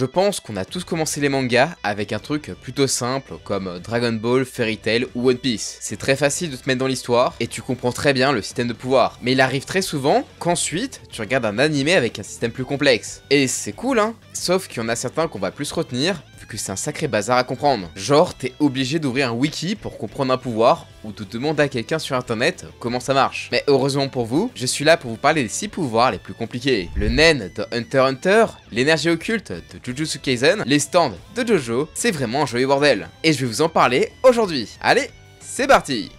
Je pense qu'on a tous commencé les mangas avec un truc plutôt simple comme Dragon Ball, Fairy Tail ou One Piece. C'est très facile de te mettre dans l'histoire et tu comprends très bien le système de pouvoir. Mais il arrive très souvent qu'ensuite tu regardes un animé avec un système plus complexe. Et c'est cool hein, sauf qu'il y en a certains qu'on va plus retenir vu que c'est un sacré bazar à comprendre. Genre t'es obligé d'ouvrir un wiki pour comprendre un pouvoir ou de demander à quelqu'un sur internet comment ça marche. Mais heureusement pour vous, je suis là pour vous parler des 6 pouvoirs les plus compliqués. Le Nen de Hunter x Hunter, l'énergie occulte de Jujutsu Kaisen, les stands de Jojo, c'est vraiment un joyeux bordel. Et je vais vous en parler aujourd'hui. Allez, c'est parti!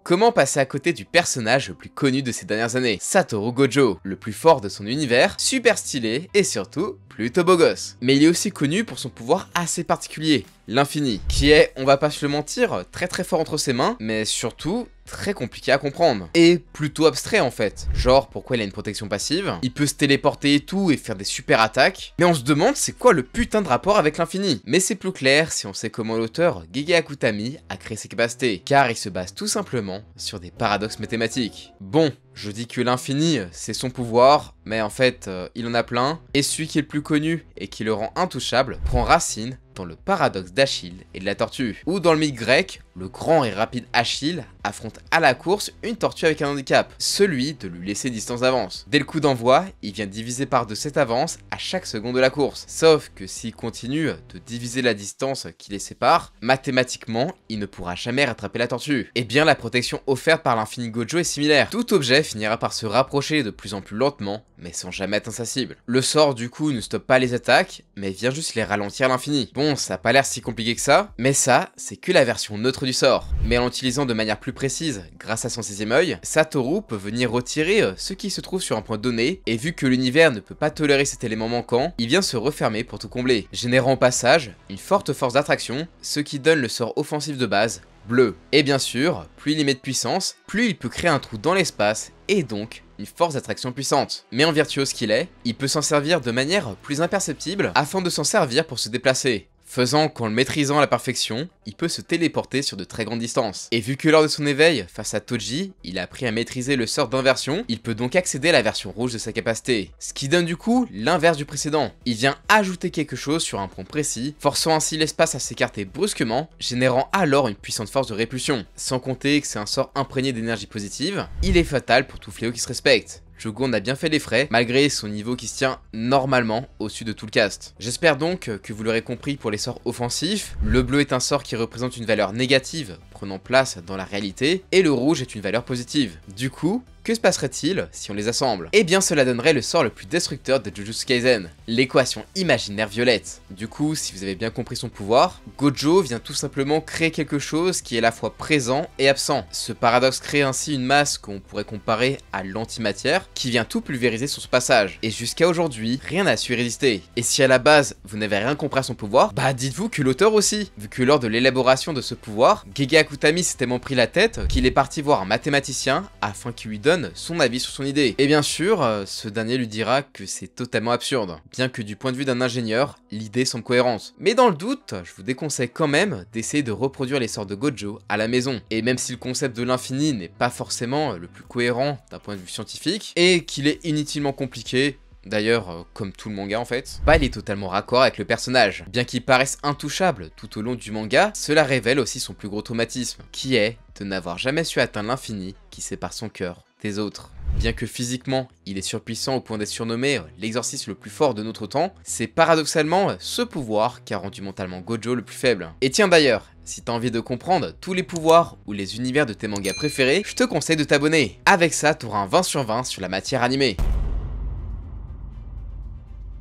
Comment passer à côté du personnage le plus connu de ces dernières années? Satoru Gojo, le plus fort de son univers, super stylé et surtout plutôt beau gosse. Mais il est aussi connu pour son pouvoir assez particulier, l'infini, qui est, on va pas se le mentir, très fort entre ses mains, mais surtout très compliqué à comprendre. Et plutôt abstrait en fait. Genre pourquoi il a une protection passive, il peut se téléporter et tout et faire des super attaques, mais on se demande c'est quoi le putain de rapport avec l'infini. Mais c'est plus clair si on sait comment l'auteur Gege Akutami a créé ses capacités, car il se base tout simplement sur des paradoxes mathématiques. Bon, je dis que l'infini c'est son pouvoir, mais en fait il en a plein, et celui qui est le plus connu et qui le rend intouchable prend racine dans le paradoxe d'Achille et de la tortue, où dans le mythe grec, le grand et rapide Achille affronte à la course une tortue avec un handicap, celui de lui laisser distance d'avance. Dès le coup d'envoi, il vient diviser par 2 cette avance à chaque seconde de la course, sauf que s'il continue de diviser la distance qui les sépare, mathématiquement, il ne pourra jamais rattraper la tortue. Et bien la protection offerte par l'infini Gojo est similaire, tout objet finira par se rapprocher de plus en plus lentement, mais sans jamais atteindre sa cible. Le sort du coup ne stoppe pas les attaques, mais vient juste les ralentir à l'infini. Bon, ça a pas l'air si compliqué que ça, mais ça, c'est que la version neutre du sort. Mais en l'utilisant de manière plus précise, grâce à son 6ème œil, Satoru peut venir retirer ce qui se trouve sur un point donné, et vu que l'univers ne peut pas tolérer cet élément manquant, il vient se refermer pour tout combler, générant au passage une forte force d'attraction, ce qui donne le sort offensif de base, bleu. Et bien sûr, plus il y met de puissance, plus il peut créer un trou dans l'espace, et donc une force d'attraction puissante. Mais en virtuose qu'il est, il peut s'en servir de manière plus imperceptible afin de s'en servir pour se déplacer, faisant qu'en le maîtrisant à la perfection, il peut se téléporter sur de très grandes distances. Et vu que lors de son éveil face à Toji, il a appris à maîtriser le sort d'inversion, il peut donc accéder à la version rouge de sa capacité, ce qui donne du coup l'inverse du précédent. Il vient ajouter quelque chose sur un point précis, forçant ainsi l'espace à s'écarter brusquement, générant alors une puissante force de répulsion. Sans compter que c'est un sort imprégné d'énergie positive, il est fatal pour tout fléau qui se respecte. Shogun a bien fait les frais, malgré son niveau qui se tient normalement au-dessus de tout le cast. J'espère donc que vous l'aurez compris pour les sorts offensifs, le bleu est un sort qui représente une valeur négative prenant place dans la réalité, et le rouge est une valeur positive. Du coup, que se passerait-il si on les assemble? Eh bien cela donnerait le sort le plus destructeur de Jujutsu Kaisen, l'équation imaginaire violette. Du coup, si vous avez bien compris son pouvoir, Gojo vient tout simplement créer quelque chose qui est à la fois présent et absent. Ce paradoxe crée ainsi une masse qu'on pourrait comparer à l'antimatière, qui vient tout pulvériser sur ce passage. Et jusqu'à aujourd'hui, rien n'a su y résister. Et si à la base, vous n'avez rien compris à son pouvoir, bah dites-vous que l'auteur aussi, vu que lors de l'élaboration de ce pouvoir, Gege Akutami s'est tellement pris la tête qu'il est parti voir un mathématicien afin qu'il lui donne son avis sur son idée. Et bien sûr, ce dernier lui dira que c'est totalement absurde, bien que du point de vue d'un ingénieur, l'idée semble cohérente. Mais dans le doute, je vous déconseille quand même d'essayer de reproduire les sorts de Gojo à la maison. Et même si le concept de l'infini n'est pas forcément le plus cohérent d'un point de vue scientifique, et qu'il est inutilement compliqué, d'ailleurs, comme tout le manga en fait, bah il est totalement raccord avec le personnage. Bien qu'il paraisse intouchable tout au long du manga, cela révèle aussi son plus gros traumatisme, qui est de n'avoir jamais su atteindre l'infini qui sépare son cœur des autres. Bien que physiquement, il est surpuissant au point d'être surnommé l'exorciste le plus fort de notre temps, c'est paradoxalement ce pouvoir qui a rendu mentalement Gojo le plus faible. Et tiens d'ailleurs, si t'as envie de comprendre tous les pouvoirs ou les univers de tes mangas préférés, je te conseille de t'abonner. Avec ça, t'auras un 20 sur 20 sur la matière animée.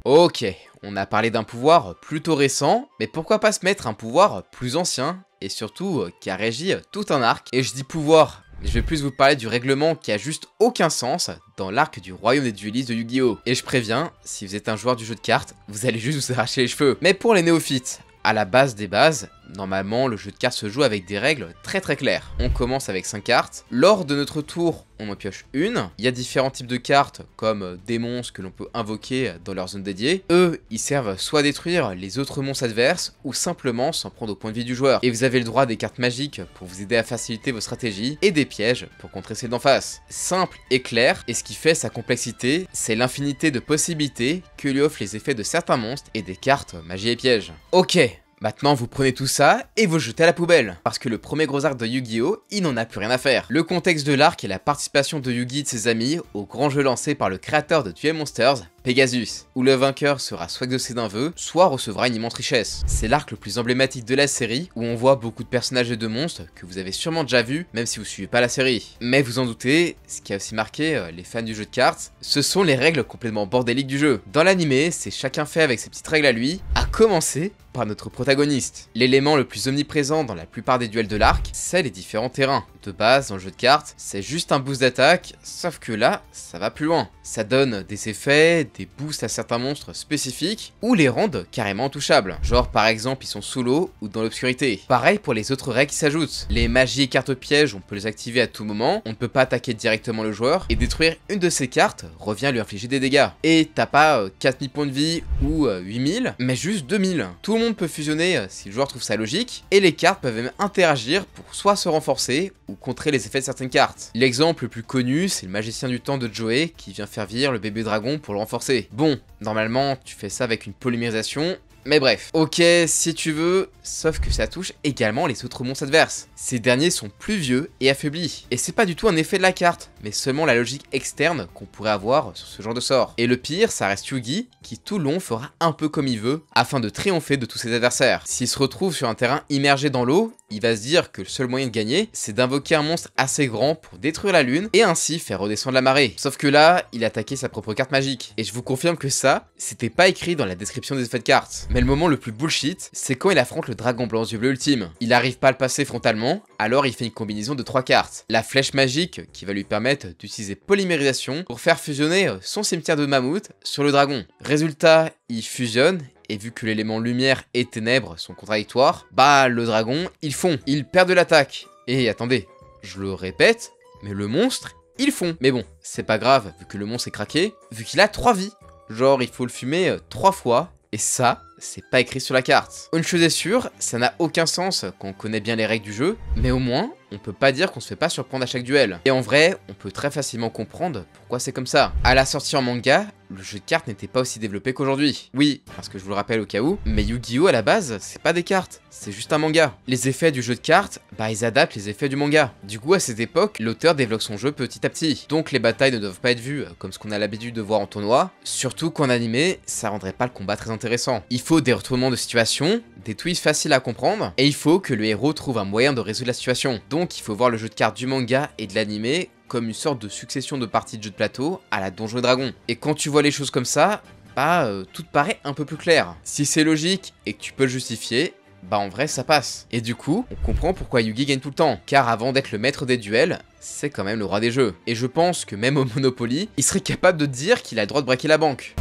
Ok, on a parlé d'un pouvoir plutôt récent, mais pourquoi pas se mettre un pouvoir plus ancien, et surtout qui a régi tout un arc. Et je dis pouvoir, mais je vais plus vous parler du règlement qui a juste aucun sens dans l'arc du royaume des duellistes de Yu-Gi-Oh! Et je préviens, si vous êtes un joueur du jeu de cartes, vous allez juste vous arracher les cheveux. Mais pour les néophytes, à la base des bases, Normalement, le jeu de cartes se joue avec des règles très claires. On commence avec 5 cartes. Lors de notre tour, on en pioche une. Il y a différents types de cartes, comme des monstres que l'on peut invoquer dans leur zone dédiée. Eux, ils servent soit à détruire les autres monstres adverses, ou simplement s'en prendre au point de vie du joueur. Et vous avez le droit à des cartes magiques pour vous aider à faciliter vos stratégies, et des pièges pour contrer celles d'en face. Simple et clair, et ce qui fait sa complexité, c'est l'infinité de possibilités que lui offrent les effets de certains monstres et des cartes magie et pièges. Ok. Maintenant, vous prenez tout ça et vous le jetez à la poubelle. Parce que le premier gros arc de Yu-Gi-Oh, il n'en a plus rien à faire. Le contexte de l'arc est la participation de Yugi et de ses amis au grand jeu lancé par le créateur de Duel Monsters, Pegasus, où le vainqueur sera soit exaucé d'un vœu, soit recevra une immense richesse. C'est l'arc le plus emblématique de la série, où on voit beaucoup de personnages et de monstres que vous avez sûrement déjà vus, même si vous suivez pas la série. Mais vous en doutez, ce qui a aussi marqué les fans du jeu de cartes, ce sont les règles complètement bordéliques du jeu. Dans l'animé, c'est chacun fait avec ses petites règles à lui, à commencer par notre protagoniste. L'élément le plus omniprésent dans la plupart des duels de l'arc, c'est les différents terrains. De base, dans le jeu de cartes, c'est juste un boost d'attaque, sauf que là, ça va plus loin. Ça donne des effets, des boosts à certains monstres spécifiques, ou les rendent carrément intouchables. Genre par exemple, ils sont sous l'eau ou dans l'obscurité. Pareil pour les autres règles qui s'ajoutent. Les magies et cartes pièges, on peut les activer à tout moment, on ne peut pas attaquer directement le joueur, et détruire une de ces cartes revient à lui infliger des dégâts. Et t'as pas 4000 points de vie ou 8000, mais juste 2000. Tout le monde peut fusionner si le joueur trouve ça logique, et les cartes peuvent même interagir pour soit se renforcer, ou contrer les effets de certaines cartes. L'exemple le plus connu, c'est le magicien du temps de Joey qui vient faire vieillir le bébé dragon pour le renforcer. Bon, normalement, tu fais ça avec une polymérisation, mais bref. Ok, si tu veux, sauf que ça touche également les autres monstres adverses. Ces derniers sont plus vieux et affaiblis. Et c'est pas du tout un effet de la carte, mais seulement la logique externe qu'on pourrait avoir sur ce genre de sort. Et le pire, ça reste Yugi, qui tout le long fera un peu comme il veut, afin de triompher de tous ses adversaires. S'il se retrouve sur un terrain immergé dans l'eau, il va se dire que le seul moyen de gagner, c'est d'invoquer un monstre assez grand pour détruire la lune, et ainsi faire redescendre la marée. Sauf que là, il a attaqué sa propre carte magique. Et je vous confirme que ça, c'était pas écrit dans la description des effets de cartes. Mais le moment le plus bullshit, c'est quand il affronte le dragon blanc aux yeux bleus ultime. Il arrive pas à le passer frontalement, alors il fait une combinaison de 3 cartes. La flèche magique qui va lui permettre d'utiliser polymérisation pour faire fusionner son cimetière de mammouth sur le dragon. Résultat, il fusionne, et vu que l'élément lumière et ténèbres sont contradictoires, bah le dragon, il fond, il perd de l'attaque. Et attendez, je le répète, mais le monstre, il fond. Mais bon, c'est pas grave, vu que le monstre est craqué, vu qu'il a 3 vies. Genre, il faut le fumer 3 fois, et ça, c'est pas écrit sur la carte. Une chose est sûre, ça n'a aucun sens quand on connaît bien les règles du jeu, mais au moins, on peut pas dire qu'on se fait pas surprendre à chaque duel. Et en vrai, on peut très facilement comprendre pourquoi c'est comme ça. À la sortie en manga, le jeu de cartes n'était pas aussi développé qu'aujourd'hui. Oui, parce que je vous le rappelle au cas où, mais Yu-Gi-Oh à la base, c'est pas des cartes, c'est juste un manga. Les effets du jeu de cartes, bah ils adaptent les effets du manga. Du coup, à cette époque, l'auteur développe son jeu petit à petit. Donc les batailles ne doivent pas être vues comme ce qu'on a l'habitude de voir en tournoi, surtout qu'en animé, ça rendrait pas le combat très intéressant. Il faut des retournements de situation, des twists faciles à comprendre, et il faut que le héros trouve un moyen de résoudre la situation. Donc il faut voir le jeu de cartes du manga et de l'animé comme une sorte de succession de parties de jeux de plateau à la Donjons et Dragons. Et quand tu vois les choses comme ça, bah tout te paraît un peu plus clair. Si c'est logique et que tu peux le justifier, bah en vrai ça passe. Et du coup, on comprend pourquoi Yugi gagne tout le temps, car avant d'être le maître des duels, c'est quand même le roi des jeux. Et je pense que même au Monopoly, il serait capable de dire qu'il a le droit de braquer la banque.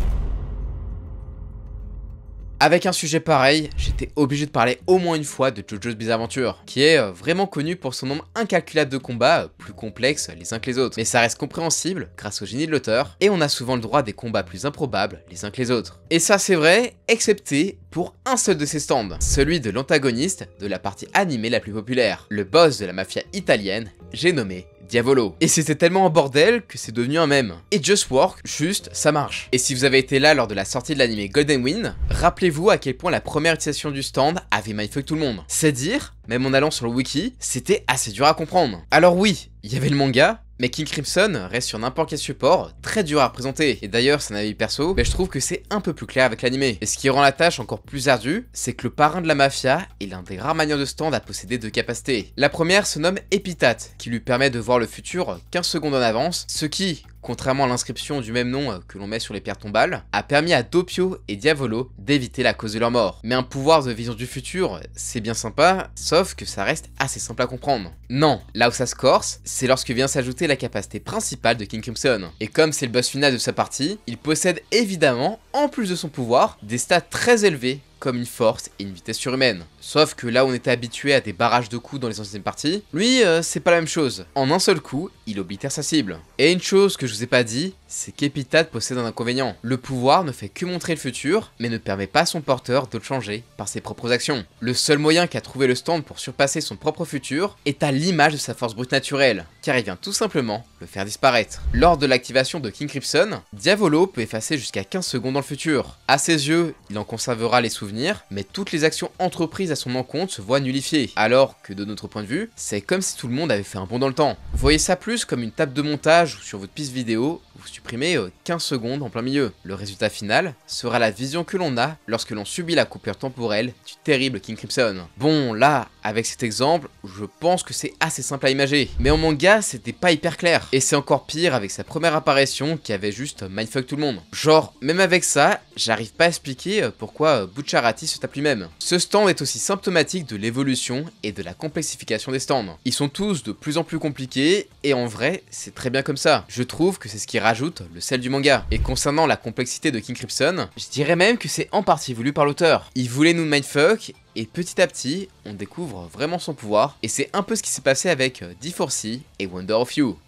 Avec un sujet pareil, j'étais obligé de parler au moins une fois de JoJo's Bizarre Adventure, qui est vraiment connu pour son nombre incalculable de combats, plus complexes les uns que les autres. Mais ça reste compréhensible grâce au génie de l'auteur, et on a souvent le droit à des combats plus improbables les uns que les autres. Et ça c'est vrai, excepté pour un seul de ses stands, celui de l'antagoniste de la partie animée la plus populaire, le boss de la mafia italienne, j'ai nommé Diavolo. Et c'était tellement un bordel que c'est devenu un mème. Et just work, juste, ça marche. Et si vous avez été là lors de la sortie de l'anime Golden Wind, rappelez-vous à quel point la première utilisation du stand avait mindfuck tout le monde. C'est dire, même en allant sur le wiki, c'était assez dur à comprendre. Alors oui, il y avait le manga, mais King Crimson reste sur n'importe quel support très dur à représenter. Et d'ailleurs, c'est un avis perso, mais je trouve que c'est un peu plus clair avec l'animé. Et ce qui rend la tâche encore plus ardue, c'est que le parrain de la mafia est l'un des rares manières de stand à posséder 2 capacités. La première se nomme Epitaph, qui lui permet de voir le futur 15 secondes en avance, ce qui, contrairement à l'inscription du même nom que l'on met sur les pierres tombales, a permis à Doppio et Diavolo d'éviter la cause de leur mort. Mais un pouvoir de vision du futur, c'est bien sympa, sauf que ça reste assez simple à comprendre. Non, là où ça se corse, c'est lorsque vient s'ajouter la capacité principale de King Crimson. Et comme c'est le boss final de sa partie, il possède évidemment, en plus de son pouvoir, des stats très élevés comme une force et une vitesse surhumaine. Sauf que là où on était habitué à des barrages de coups dans les anciennes parties, lui c'est pas la même chose. En un seul coup, il oblitère sa cible. Et une chose que je vous ai pas dit, c'est qu'Epitaph possède un inconvénient. Le pouvoir ne fait que montrer le futur, mais ne permet pas à son porteur de le changer par ses propres actions. Le seul moyen qu'a trouvé le stand pour surpasser son propre futur est à l'image de sa force brute naturelle, car il vient tout simplement le faire disparaître. Lors de l'activation de King Crimson, Diavolo peut effacer jusqu'à 15 secondes dans le futur. À ses yeux, il en conservera les souvenirs, mais toutes les actions entreprises à son encontre se voient nullifiées. Alors que de notre point de vue, c'est comme si tout le monde avait fait un bond dans le temps. Voyez ça plus comme une table de montage ou sur votre piste vidéo, vous supprimez 15 secondes en plein milieu. Le résultat final sera la vision que l'on a lorsque l'on subit la coupure temporelle du terrible King Crimson. Bon, là, avec cet exemple, je pense que c'est assez simple à imager. Mais en manga, c'était pas hyper clair. Et c'est encore pire avec sa première apparition qui avait juste mindfuck tout le monde. Genre, même avec ça, j'arrive pas à expliquer pourquoi Bucciarati se tape lui-même. Ce stand est aussi symptomatique de l'évolution et de la complexification des stands. Ils sont tous de plus en plus compliqués et en vrai, c'est très bien comme ça. Je trouve que c'est ce qui rajoute le sel du manga. Et concernant la complexité de King Crimson, je dirais même que c'est en partie voulu par l'auteur. Il voulait nous mindfuck et petit à petit, on découvre vraiment son pouvoir, et c'est un peu ce qui s'est passé avec D4C et Wonder of You.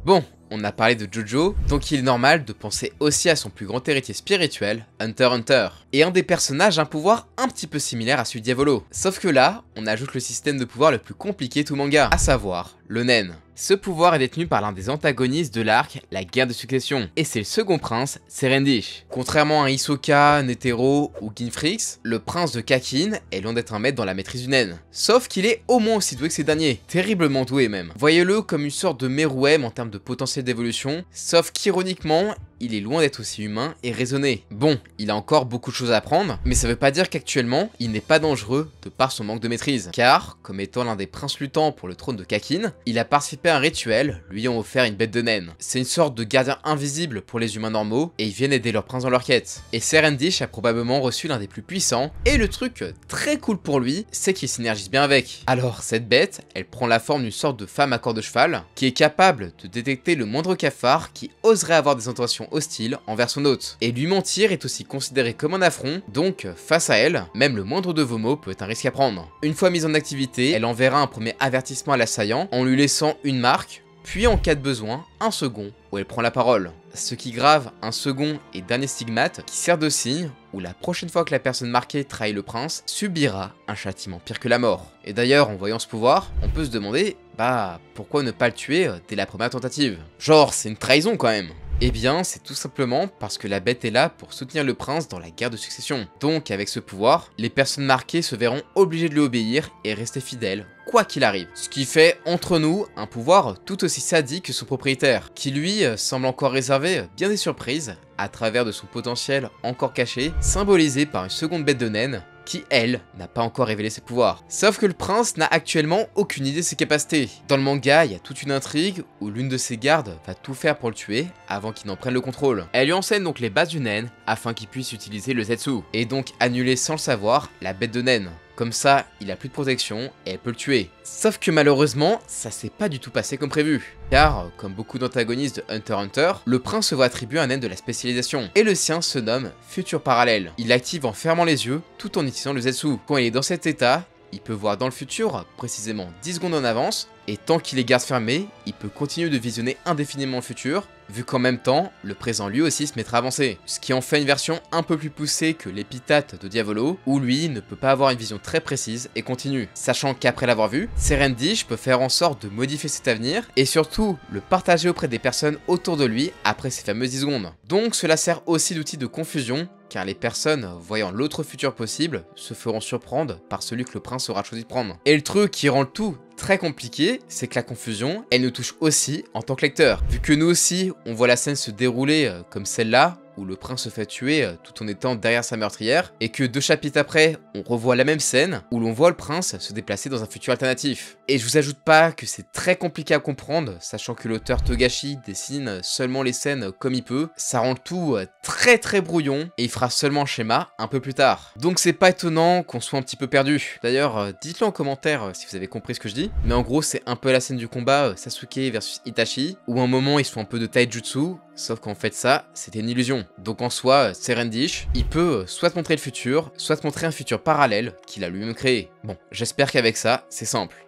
Bon, on a parlé de Jojo, donc il est normal de penser aussi à son plus grand héritier spirituel, Hunter x Hunter. Et un des personnages a un pouvoir un petit peu similaire à celui de Diavolo. Sauf que là, on ajoute le système de pouvoir le plus compliqué de tout manga, à savoir le Nen. Ce pouvoir est détenu par l'un des antagonistes de l'arc, la guerre de succession, et c'est le second prince, Serendish. Contrairement à Hisoka, Netero ou Ginfrix, le prince de Kakin est loin d'être un maître dans la maîtrise du Nen. Sauf qu'il est au moins aussi doué que ces derniers, terriblement doué même. Voyez-le comme une sorte de Meruem en termes de potentiel d'évolution, sauf qu'ironiquement, il est loin d'être aussi humain et raisonné. Bon, il a encore beaucoup de choses à apprendre, mais ça veut pas dire qu'actuellement, il n'est pas dangereux de par son manque de maîtrise. Car, comme étant l'un des princes luttants pour le trône de Kakin, il a participé à un rituel lui ayant offert une bête de naine. C'est une sorte de gardien invisible pour les humains normaux, et ils viennent aider leur prince dans leur quête. Et Serendish a probablement reçu l'un des plus puissants, et le truc très cool pour lui, c'est qu'il synergise bien avec. Alors, cette bête, elle prend la forme d'une sorte de femme à corps de cheval, qui est capable de détecter le moindre cafard qui oserait avoir des intentions hostile envers son hôte. Et lui mentir est aussi considéré comme un affront, donc face à elle, même le moindre de vos mots peut être un risque à prendre. Une fois mise en activité, elle enverra un premier avertissement à l'assaillant en lui laissant une marque, puis en cas de besoin, un second où elle prend la parole. Ce qui grave un second et dernier stigmate qui sert de signe où la prochaine fois que la personne marquée trahit le prince, subira un châtiment pire que la mort. Et d'ailleurs, en voyant ce pouvoir, on peut se demander, pourquoi ne pas le tuer dès la première tentative? Genre, c'est une trahison quand même. Eh bien, c'est tout simplement parce que la bête est là pour soutenir le prince dans la guerre de succession. Donc, avec ce pouvoir, les personnes marquées se verront obligées de lui obéir et rester fidèles, quoi qu'il arrive. Ce qui fait, entre nous, un pouvoir tout aussi sadique que son propriétaire, qui lui semble encore réserver bien des surprises, à travers de son potentiel encore caché, symbolisé par une seconde bête de naine, qui, elle, n'a pas encore révélé ses pouvoirs. Sauf que le prince n'a actuellement aucune idée de ses capacités. Dans le manga, il y a toute une intrigue où l'une de ses gardes va tout faire pour le tuer avant qu'il n'en prenne le contrôle. Elle lui enseigne donc les bases du Nen afin qu'il puisse utiliser le Zetsu, et donc annuler sans le savoir la bête de Nen. Comme ça, il a plus de protection et elle peut le tuer. Sauf que malheureusement, ça s'est pas du tout passé comme prévu. Car, comme beaucoup d'antagonistes de Hunter x Hunter, le prince se voit attribuer un naine de la spécialisation. Et le sien se nomme Futur Parallèle. Il l'active en fermant les yeux tout en utilisant le Zetsu. Quand il est dans cet état, il peut voir dans le futur, précisément 10 secondes en avance, et tant qu'il les garde fermés, il peut continuer de visionner indéfiniment le futur, vu qu'en même temps, le présent lui aussi se mettra à avancer. Ce qui en fait une version un peu plus poussée que l'Épitaphe de Diavolo, où lui ne peut pas avoir une vision très précise et continue. Sachant qu'après l'avoir vu, Serendish peut faire en sorte de modifier cet avenir, et surtout le partager auprès des personnes autour de lui après ces fameuses 10 secondes. Donc cela sert aussi d'outil de confusion, car les personnes voyant l'autre futur possible se feront surprendre par celui que le prince aura choisi de prendre. Et le truc qui rend le tout très compliqué, c'est que la confusion, elle nous touche aussi en tant que lecteur. Vu que nous aussi, on voit la scène se dérouler comme celle-là, où le prince se fait tuer tout en étant derrière sa meurtrière, et que 2 chapitres après, on revoit la même scène, où l'on voit le prince se déplacer dans un futur alternatif. Et je vous ajoute pas que c'est très compliqué à comprendre, sachant que l'auteur Togashi dessine seulement les scènes comme il peut. Ça rend le tout très brouillon, et il fera seulement un schéma un peu plus tard. Donc c'est pas étonnant qu'on soit un petit peu perdu. D'ailleurs, dites-le en commentaire si vous avez compris ce que je dis. Mais en gros, c'est un peu la scène du combat Sasuke versus Itachi, où à un moment ils font un peu de taijutsu, sauf qu'en fait ça, c'était une illusion. Donc en soi, Serendish, il peut soit montrer le futur, soit montrer un futur parallèle qu'il a lui-même créé. Bon, j'espère qu'avec ça, c'est simple.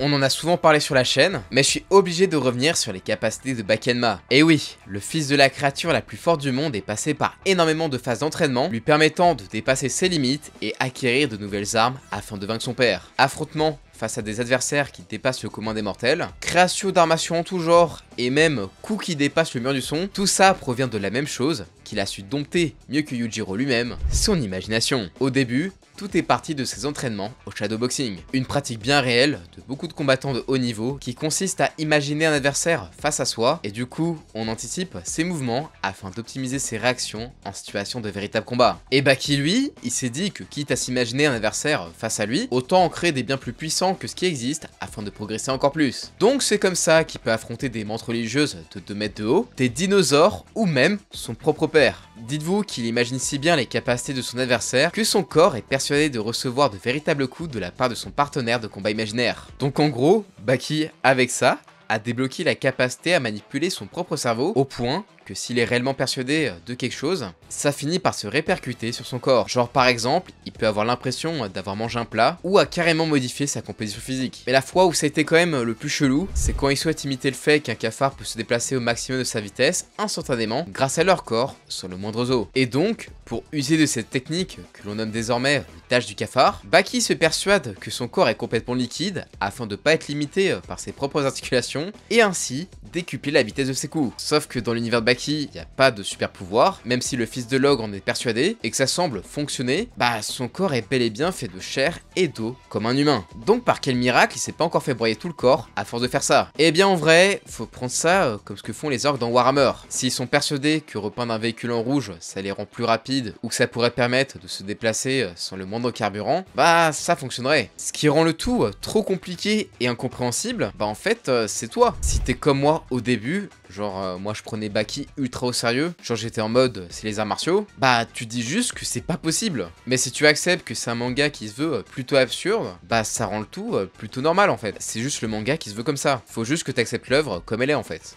On en a souvent parlé sur la chaîne, mais je suis obligé de revenir sur les capacités de Bakenma. Et oui, le fils de la créature la plus forte du monde est passé par énormément de phases d'entraînement, lui permettant de dépasser ses limites et acquérir de nouvelles armes afin de vaincre son père. Affrontement face à des adversaires qui dépassent le commun des mortels, création d'armations en tout genre, et même coups qui dépassent le mur du son, tout ça provient de la même chose, qu'il a su dompter mieux que Yujiro lui-même, son imagination. Au début, tout est parti de ses entraînements au shadowboxing, une pratique bien réelle de beaucoup de combattants de haut niveau qui consiste à imaginer un adversaire face à soi et du coup on anticipe ses mouvements afin d'optimiser ses réactions en situation de véritable combat. Et Baki lui, il s'est dit que quitte à s'imaginer un adversaire face à lui, autant en créer des bien plus puissants que ce qui existe afin de progresser encore plus. Donc c'est comme ça qu'il peut affronter des mantes religieuses de 2 mètres de haut, des dinosaures ou même son propre père. Dites-vous qu'il imagine si bien les capacités de son adversaire que son corps est persuadé de recevoir de véritables coups de la part de son partenaire de combat imaginaire. Donc en gros, Baki, avec ça, a débloqué la capacité à manipuler son propre cerveau au point que s'il est réellement persuadé de quelque chose, ça finit par se répercuter sur son corps. Genre par exemple, il peut avoir l'impression d'avoir mangé un plat ou à carrément modifier sa composition physique. Mais la fois où ça a été quand même le plus chelou, c'est quand il souhaite imiter le fait qu'un cafard peut se déplacer au maximum de sa vitesse instantanément grâce à leur corps sur le moindre os. Et donc, pour user de cette technique que l'on nomme désormais le tâche du cafard, Baki se persuade que son corps est complètement liquide afin de pas être limité par ses propres articulations et ainsi décupler la vitesse de ses coups. Sauf que dans l'univers de Baki, il n'y a pas de super pouvoir, même si le fils de l'ogre en est persuadé et que ça semble fonctionner, bah son corps est bel et bien fait de chair et d'eau comme un humain. Donc par quel miracle il s'est pas encore fait broyer tout le corps à force de faire ça? Eh bien en vrai, faut prendre ça comme ce que font les orques dans Warhammer. S'ils sont persuadés que repeindre un véhicule en rouge, ça les rend plus rapides ou que ça pourrait permettre de se déplacer sans le moindre carburant, bah ça fonctionnerait. Ce qui rend le tout trop compliqué et incompréhensible, bah en fait c'est toi. Si t'es comme moi au début, genre moi je prenais Baki ultra au sérieux, genre j'étais en mode c'est les arts martiaux, bah tu dis juste que c'est pas possible. Mais si tu acceptes que c'est un manga qui se veut plutôt absurde, bah ça rend le tout plutôt normal en fait. C'est juste le manga qui se veut comme ça. Faut juste que t'acceptes l'œuvre comme elle est en fait.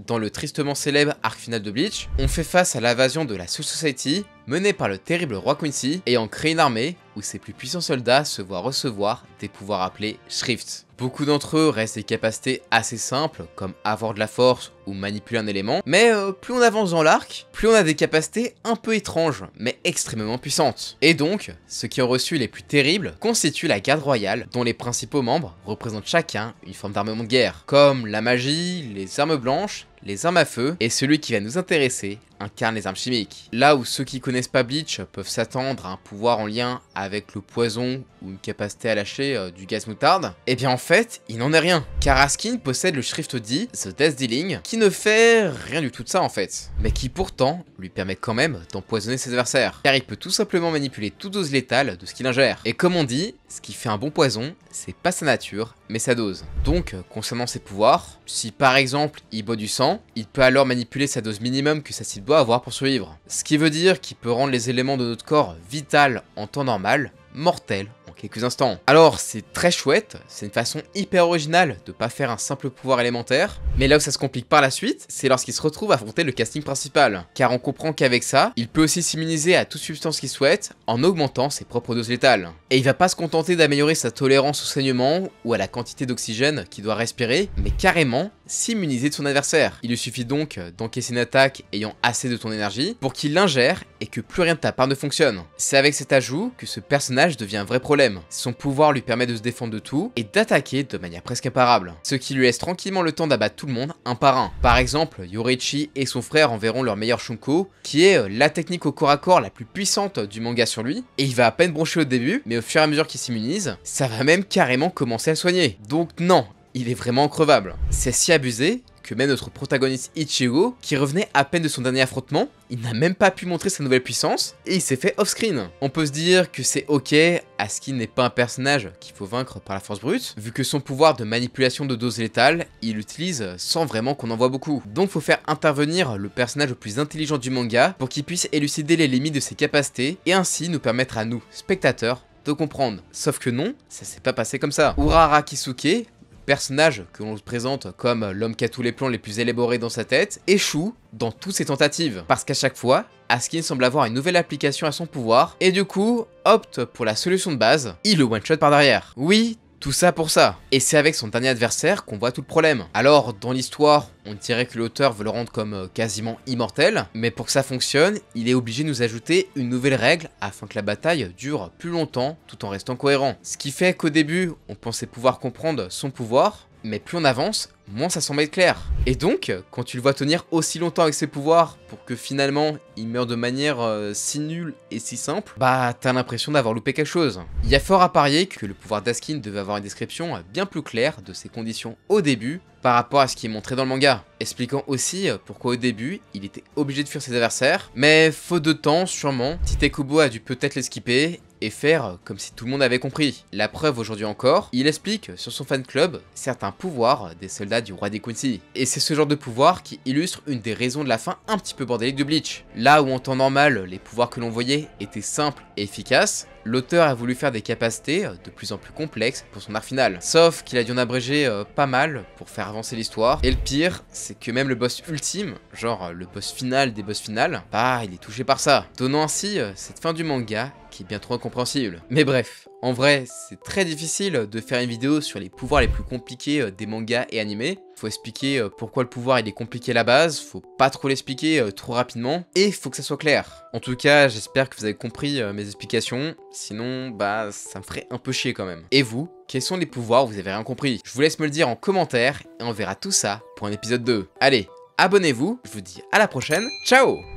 Dans le tristement célèbre arc final de Bleach, on fait face à l'invasion de la Soul Society menée par le terrible roi Quincy ayant créé une armée où ses plus puissants soldats se voient recevoir des pouvoirs appelés Shrift. Beaucoup d'entre eux restent des capacités assez simples comme avoir de la force ou manipuler un élément, mais plus on avance dans l'arc, plus on a des capacités un peu étranges mais extrêmement puissantes. Et donc, ceux qui ont reçu les plus terribles constituent la garde royale dont les principaux membres représentent chacun une forme d'armement de guerre, comme la magie, les armes blanches, les armes à feu, et celui qui va nous intéresser incarne les armes chimiques. Là où ceux qui connaissent pas Bleach peuvent s'attendre à un pouvoir en lien avec le poison ou une capacité à lâcher du gaz moutarde, eh bien en fait, il n'en est rien. Car Askin possède le Shrift D, The Death Dealing, qui ne fait rien du tout de ça en fait, mais qui pourtant lui permet quand même d'empoisonner ses adversaires, car il peut tout simplement manipuler toute dose létale de ce qu'il ingère. Et comme on dit, ce qui fait un bon poison, c'est pas sa nature, mais sa dose. Donc, concernant ses pouvoirs, si par exemple il boit du sang, il peut alors manipuler sa dose minimum que sa cible doit avoir pour survivre. Ce qui veut dire qu'il peut rendre les éléments de notre corps vital en temps normal, mortels en quelques instants. Alors c'est très chouette, c'est une façon hyper originale de pas faire un simple pouvoir élémentaire, mais là où ça se complique par la suite, c'est lorsqu'il se retrouve à affronter le casting principal, car on comprend qu'avec ça, il peut aussi s'immuniser à toute substance qu'il souhaite en augmentant ses propres doses létales. Et il va pas se contenter d'améliorer sa tolérance au saignement ou à la quantité d'oxygène qu'il doit respirer, mais carrément s'immuniser de son adversaire. Il lui suffit donc d'encaisser une attaque ayant assez de ton énergie pour qu'il l'ingère et que plus rien de ta part ne fonctionne. C'est avec cet ajout que ce personnage devient un vrai problème. Son pouvoir lui permet de se défendre de tout et d'attaquer de manière presque imparable, ce qui lui laisse tranquillement le temps d'abattre tout le monde un par un. Par exemple, Yoruichi et son frère enverront leur meilleur Shunko, qui est la technique au corps à corps la plus puissante du manga sur lui, et il va à peine broncher au début, mais au fur et à mesure qu'il s'immunise, ça va même carrément commencer à soigner. Donc non, il est vraiment increvable. C'est si abusé que même notre protagoniste Ichigo, qui revenait à peine de son dernier affrontement, il n'a même pas pu montrer sa nouvelle puissance, et il s'est fait off-screen. On peut se dire que c'est ok, Asuka n'est pas un personnage qu'il faut vaincre par la force brute, vu que son pouvoir de manipulation de doses létales, il l'utilise sans vraiment qu'on en voit beaucoup. Donc faut faire intervenir le personnage le plus intelligent du manga pour qu'il puisse élucider les limites de ses capacités, et ainsi nous permettre à nous, spectateurs, de comprendre. Sauf que non, ça s'est pas passé comme ça. Urara Kisuke, personnage que l'on présente comme l'homme qui a tous les plans les plus élaborés dans sa tête, échoue dans toutes ses tentatives. Parce qu'à chaque fois, Asuka semble avoir une nouvelle application à son pouvoir, et du coup, opte pour la solution de base, il le one-shot par derrière. Oui, tout ça pour ça. Et c'est avec son dernier adversaire qu'on voit tout le problème. Alors, dans l'histoire, on dirait que l'auteur veut le rendre comme quasiment immortel, mais pour que ça fonctionne, il est obligé de nous ajouter une nouvelle règle afin que la bataille dure plus longtemps tout en restant cohérent. Ce qui fait qu'au début, on pensait pouvoir comprendre son pouvoir, mais plus on avance, moins ça semble être clair. Et donc, quand tu le vois tenir aussi longtemps avec ses pouvoirs pour que finalement il meure de manière si nulle et si simple, bah t'as l'impression d'avoir loupé quelque chose. Il y a fort à parier que le pouvoir d'Asuka devait avoir une description bien plus claire de ses conditions au début par rapport à ce qui est montré dans le manga, expliquant aussi pourquoi au début il était obligé de fuir ses adversaires, mais faute de temps sûrement, Tite Kubo a dû peut-être les skipper et faire comme si tout le monde avait compris. La preuve aujourd'hui encore, il explique sur son fan club certains pouvoirs des soldats du roi des Quincy. Et c'est ce genre de pouvoir qui illustre une des raisons de la fin un petit peu bordélique de Bleach. Là où en temps normal, les pouvoirs que l'on voyait étaient simples et efficaces, l'auteur a voulu faire des capacités de plus en plus complexes pour son arc final. Sauf qu'il a dû en abréger pas mal pour faire avancer l'histoire. Et le pire, c'est que même le boss ultime, genre le boss final des boss finales, bah il est touché par ça. Donnant ainsi cette fin du manga qui est bien trop incompréhensible. Mais bref, en vrai, c'est très difficile de faire une vidéo sur les pouvoirs les plus compliqués des mangas et animés. Faut expliquer pourquoi le pouvoir il est compliqué à la base, faut pas trop l'expliquer trop rapidement, et faut que ça soit clair. En tout cas, j'espère que vous avez compris mes explications, sinon bah ça me ferait un peu chier quand même. Et vous, quels sont les pouvoirs où vous avez rien compris? Je vous laisse me le dire en commentaire, et on verra tout ça pour un épisode 2. Allez, abonnez-vous, je vous dis à la prochaine, ciao!